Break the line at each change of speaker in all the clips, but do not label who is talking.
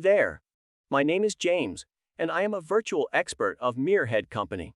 there! My name is James, and I am a virtual expert of Merehead company.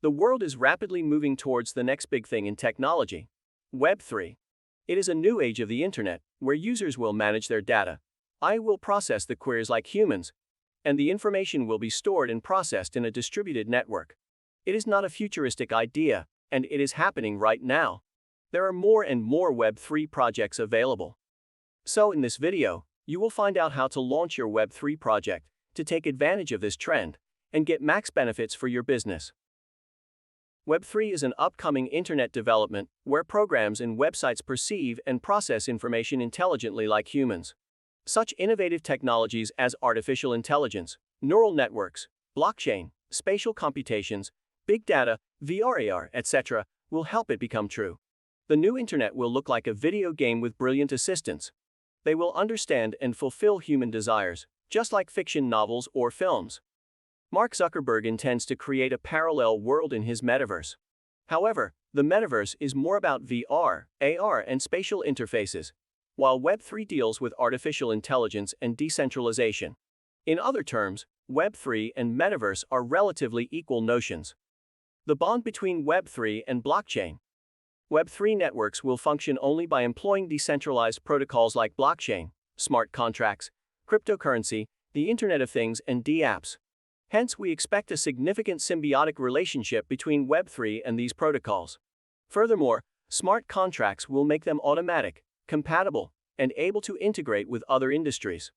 The world is rapidly moving towards the next big thing in technology, Web3. It is a new age of the internet, where users will manage their data. I will process the queries like humans, and the information will be stored and processed in a distributed network. It is not a futuristic idea, and it is happening right now. There are more and more Web3 projects available. So in this video, you will find out how to launch your Web3 project to take advantage of this trend and get max benefits for your business. Web3 is an upcoming internet development where programs and websites perceive and process information intelligently like humans. Such innovative technologies as artificial intelligence, neural networks, blockchain, spatial computations, big data, VR/AR, etc. will help it become true. The new internet will look like a video game with brilliant assistants. They will understand and fulfill human desires, just like fiction novels or films. Mark Zuckerberg intends to create a parallel world in his metaverse. However, the metaverse is more about VR, AR, and spatial interfaces, while Web3 deals with artificial intelligence and decentralization. In other terms, Web3 and metaverse are relatively equal notions. The bond between Web3 and blockchain. Web3 networks will function only by employing decentralized protocols like blockchain, smart contracts, cryptocurrency, the Internet of Things, and dApps. Hence, we expect a significant symbiotic relationship between Web3 and these protocols. Furthermore, smart contracts will make them automatic, compatible, and able to integrate with other industries.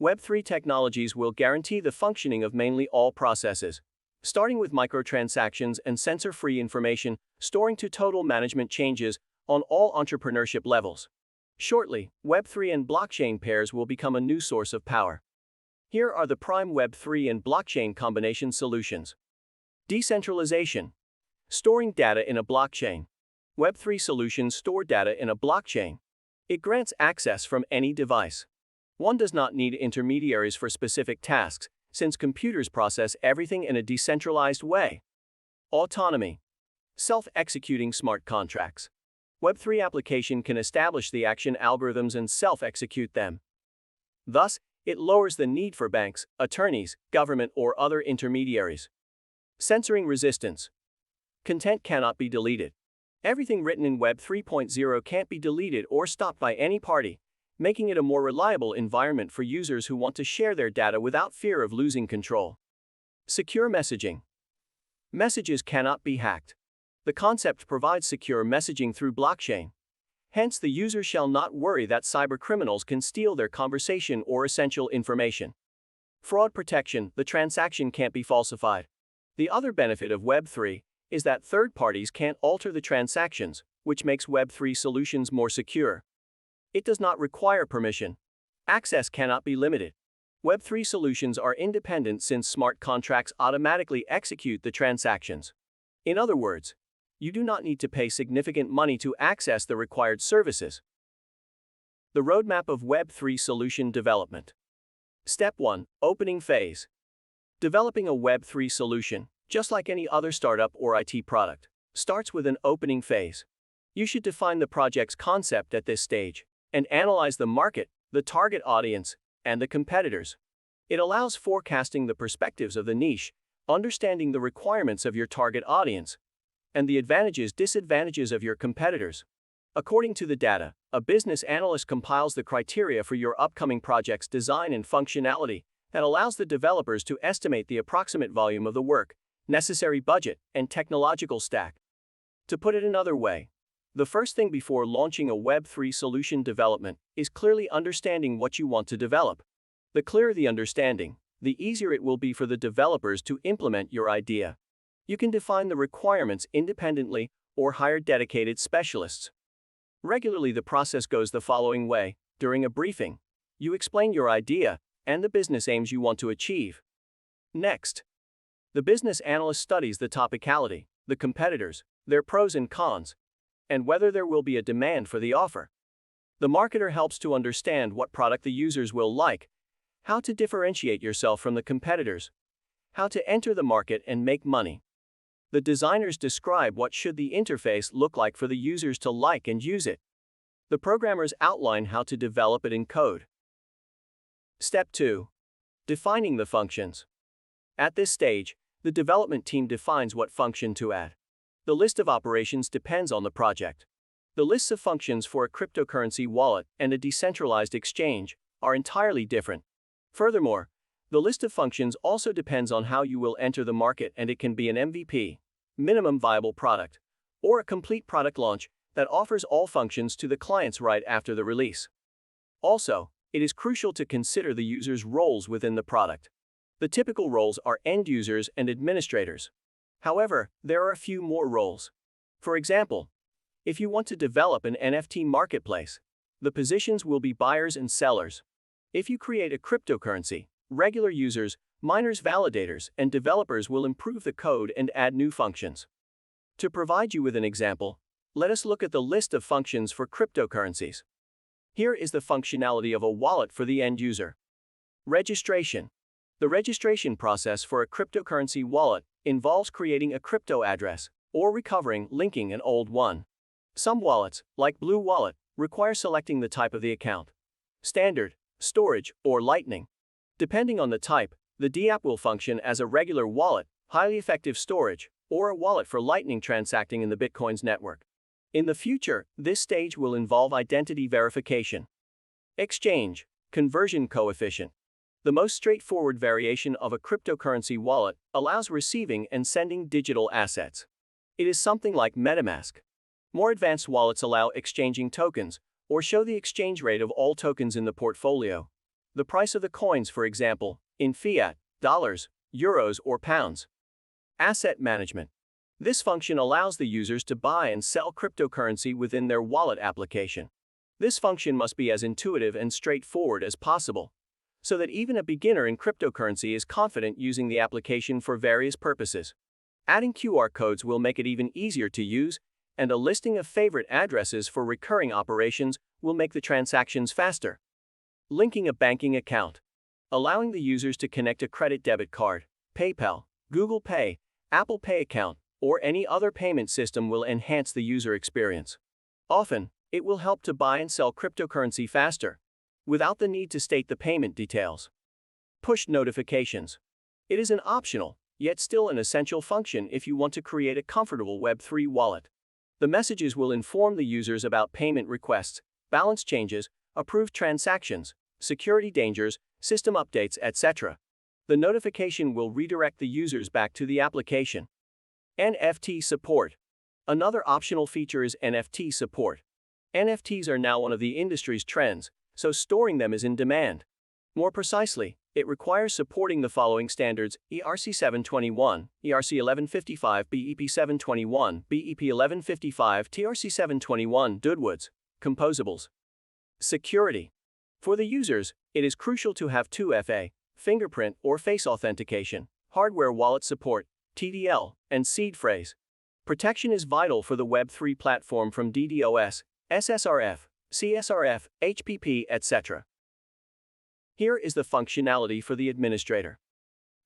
Web3 technologies will guarantee the functioning of mainly all processes, starting with microtransactions and censor-free information, storing to total management changes on all entrepreneurship levels. Shortly, Web3 and blockchain pairs will become a new source of power. Here are the prime Web3 and blockchain combination solutions. Decentralization. Storing data in a blockchain. Web3 solutions store data in a blockchain. It grants access from any device. One does not need intermediaries for specific tasks, since computers process everything in a decentralized way. Autonomy. Self-executing smart contracts. Web3 application can establish the action algorithms and self-execute them. Thus, it lowers the need for banks, attorneys, government, or other intermediaries. Censoring resistance. Content cannot be deleted. Everything written in Web 3.0 can't be deleted or stopped by any party, making it a more reliable environment for users who want to share their data without fear of losing control. Secure messaging. Messages cannot be hacked. The concept provides secure messaging through blockchain. Hence, the user shall not worry that cybercriminals can steal their conversation or essential information. Fraud protection. The transaction can't be falsified. The other benefit of Web3 is that third parties can't alter the transactions, which makes Web3 solutions more secure. It does not require permission. Access cannot be limited. Web3 solutions are independent since smart contracts automatically execute the transactions. In other words, you do not need to pay significant money to access the required services. The roadmap of Web3 solution development. Step 1. Opening phase. Developing a Web3 solution, just like any other startup or IT product, starts with an opening phase. You should define the project's concept at this stage and analyze the market, the target audience, and the competitors. It allows forecasting the perspectives of the niche, understanding the requirements of your target audience, and the disadvantages of your competitors. According to the data, a business analyst compiles the criteria for your upcoming project's design and functionality that allows the developers to estimate the approximate volume of the work, necessary budget, and technological stack. To put it another way, the first thing before launching a Web3 solution development is clearly understanding what you want to develop. The clearer the understanding, the easier it will be for the developers to implement your idea. You can define the requirements independently or hire dedicated specialists. Regularly, the process goes the following way. During a briefing, you explain your idea and the business aims you want to achieve. Next, the business analyst studies the topicality, the competitors, their pros and cons, and whether there will be a demand for the offer. The marketer helps to understand what product the users will like, how to differentiate yourself from the competitors, how to enter the market and make money. The designers describe what should the interface look like for the users to like and use it. The programmers outline how to develop it in code. Step 2. Defining the functions. At this stage, the development team defines what function to add. The list of operations depends on the project. The lists of functions for a cryptocurrency wallet and a decentralized exchange are entirely different. Furthermore, the list of functions also depends on how you will enter the market, and it can be an MVP, minimum viable product, or a complete product launch that offers all functions to the clients right after the release. Also, it is crucial to consider the user's roles within the product. The typical roles are end users and administrators. However, there are a few more roles. For example, if you want to develop an NFT marketplace, the positions will be buyers and sellers. If you create a cryptocurrency, regular users, miners, validators, and developers will improve the code and add new functions. To provide you with an example, let us look at the list of functions for cryptocurrencies. Here is the functionality of a wallet for the end user. Registration. The registration process for a cryptocurrency wallet involves creating a crypto address or recovering, linking an old one. Some wallets, like Blue Wallet, require selecting the type of the account: standard, storage, or lightning. Depending on the type, the DApp will function as a regular wallet, highly effective storage, or a wallet for lightning transacting in the Bitcoin's network. In the future, this stage will involve identity verification. Exchange, conversion coefficient. The most straightforward variation of a cryptocurrency wallet allows receiving and sending digital assets. It is something like MetaMask. More advanced wallets allow exchanging tokens, or show the exchange rate of all tokens in the portfolio. The price of the coins, for example, in fiat, dollars, euros, or pounds. Asset management. This function allows the users to buy and sell cryptocurrency within their wallet application. This function must be as intuitive and straightforward as possible, so that even a beginner in cryptocurrency is confident using the application for various purposes. Adding QR codes will make it even easier to use, and a listing of favorite addresses for recurring operations will make the transactions faster. Linking a banking account. Allowing the users to connect a credit-debit card, PayPal, Google Pay, Apple Pay account, or any other payment system will enhance the user experience. Often, it will help to buy and sell cryptocurrency faster, without the need to state the payment details. Push notifications. It is an optional, yet still an essential function if you want to create a comfortable Web3 wallet. The messages will inform the users about payment requests, balance changes, approved transactions, security dangers, system updates, etc. The notification will redirect the users back to the application. NFT support. Another optional feature is NFT support. NFTs are now one of the industry's trends, so storing them is in demand. More precisely, it requires supporting the following standards: ERC 721, ERC 1155, BEP 721, BEP 1155, TRC 721, Doodwoods, composables. Security. For the users, it is crucial to have 2FA, fingerprint or face authentication, hardware wallet support, TDL, and seed phrase. Protection is vital for the Web3 platform from DDoS, SSRF, CSRF, HPP, etc. Here is the functionality for the administrator.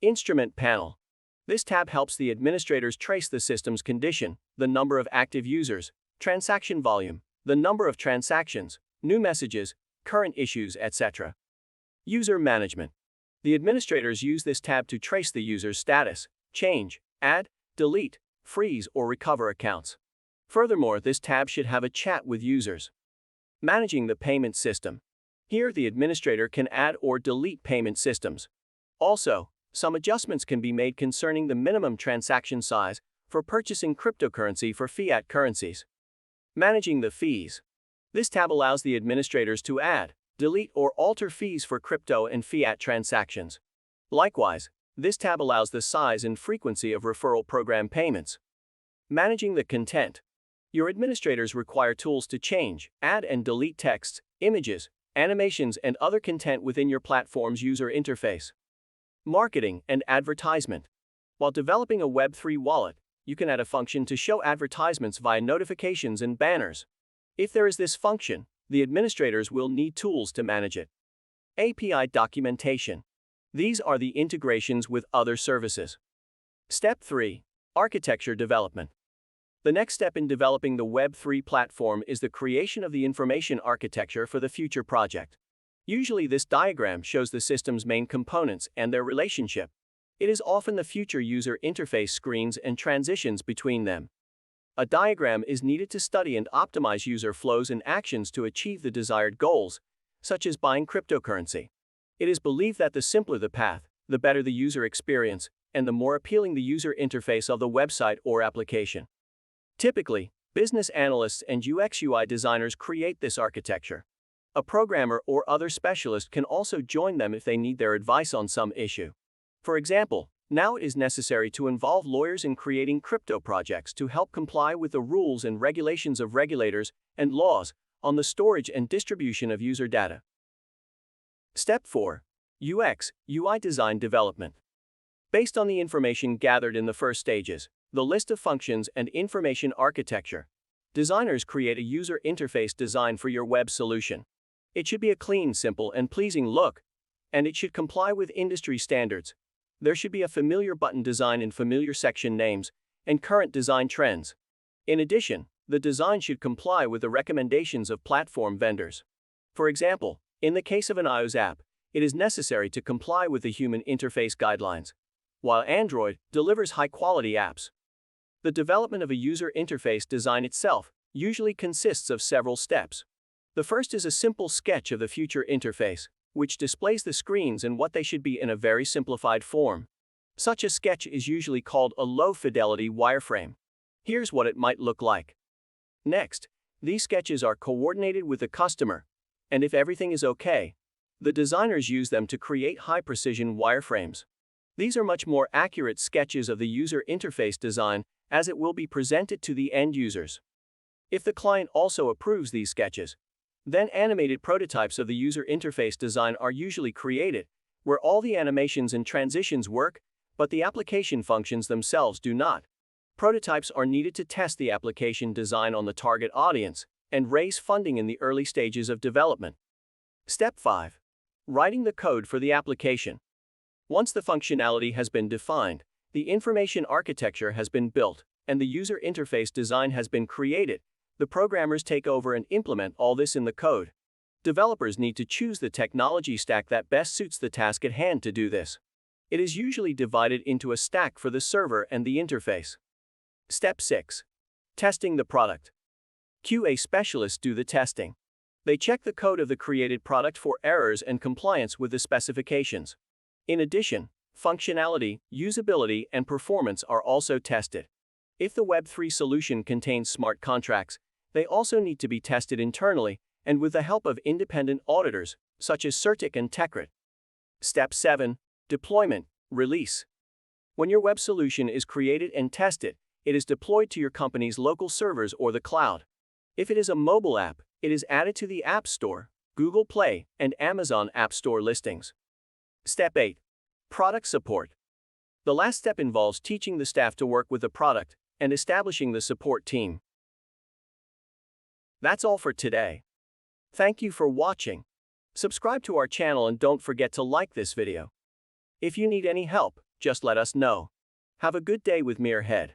Instrument panel. This tab helps the administrators trace the system's condition, the number of active users, transaction volume, the number of transactions, new messages, current issues, etc. User management. The administrators use this tab to trace the user's status, change, add, delete, freeze, or recover accounts. Furthermore, this tab should have a chat with users. Managing the payment system. Here, the administrator can add or delete payment systems. Also, some adjustments can be made concerning the minimum transaction size for purchasing cryptocurrency for fiat currencies. Managing the fees. This tab allows the administrators to add, delete, or alter fees for crypto and fiat transactions. Likewise, this tab allows the size and frequency of referral program payments. Managing the content. Your administrators require tools to change, add, and delete texts, images, animations, and other content within your platform's user interface. Marketing and advertisement. While developing a Web3 wallet, you can add a function to show advertisements via notifications and banners. If there is this function, the administrators will need tools to manage it. API documentation. These are the integrations with other services. Step 3. Architecture development. The next step in developing the Web3 platform is the creation of the information architecture for the future project. Usually this diagram shows the system's main components and their relationship. It is often the future user interface screens and transitions between them. A diagram is needed to study and optimize user flows and actions to achieve the desired goals, such as buying cryptocurrency. It is believed that the simpler the path, the better the user experience, and the more appealing the user interface of the website or application. Typically, business analysts and UX/UI designers create this architecture. A programmer or other specialist can also join them if they need their advice on some issue. For example, now it is necessary to involve lawyers in creating crypto projects to help comply with the rules and regulations of regulators and laws on the storage and distribution of user data. Step 4. UX/UI design development. Based on the information gathered in the first stages, the list of functions and information architecture, designers create a user interface design for your web solution. It should be a clean, simple, and pleasing look, and it should comply with industry standards. There should be a familiar button design and familiar section names, and current design trends. In addition, the design should comply with the recommendations of platform vendors. For example, in the case of an iOS app, it is necessary to comply with the human interface guidelines, while Android delivers high-quality apps. The development of a user interface design itself usually consists of several steps. The first is a simple sketch of the future interface, which displays the screens and what they should be in a very simplified form. Such a sketch is usually called a low-fidelity wireframe. Here's what it might look like. Next, these sketches are coordinated with the customer, and if everything is okay, the designers use them to create high-precision wireframes. These are much more accurate sketches of the user interface design as it will be presented to the end users. If the client also approves these sketches, then animated prototypes of the user interface design are usually created, where all the animations and transitions work, but the application functions themselves do not. Prototypes are needed to test the application design on the target audience and raise funding in the early stages of development. Step 5. Writing the code for the application. Once the functionality has been defined, the information architecture has been built, and the user interface design has been created, the programmers take over and implement all this in the code. Developers need to choose the technology stack that best suits the task at hand to do this. It is usually divided into a stack for the server and the interface. Step 6. Testing the product. QA specialists do the testing. They check the code of the created product for errors and compliance with the specifications. In addition, functionality, usability, and performance are also tested. If the Web3 solution contains smart contracts, they also need to be tested internally and with the help of independent auditors, such as Certic and Techrit. Step 7. Deployment, release. When your web solution is created and tested, it is deployed to your company's local servers or the cloud. If it is a mobile app, it is added to the App Store, Google Play, and Amazon App Store listings. Step 8. Product support. The last step involves teaching the staff to work with the product and establishing the support team. That's all for today. Thank you for watching. Subscribe to our channel and don't forget to like this video. If you need any help, just let us know. Have a good day with Merehead.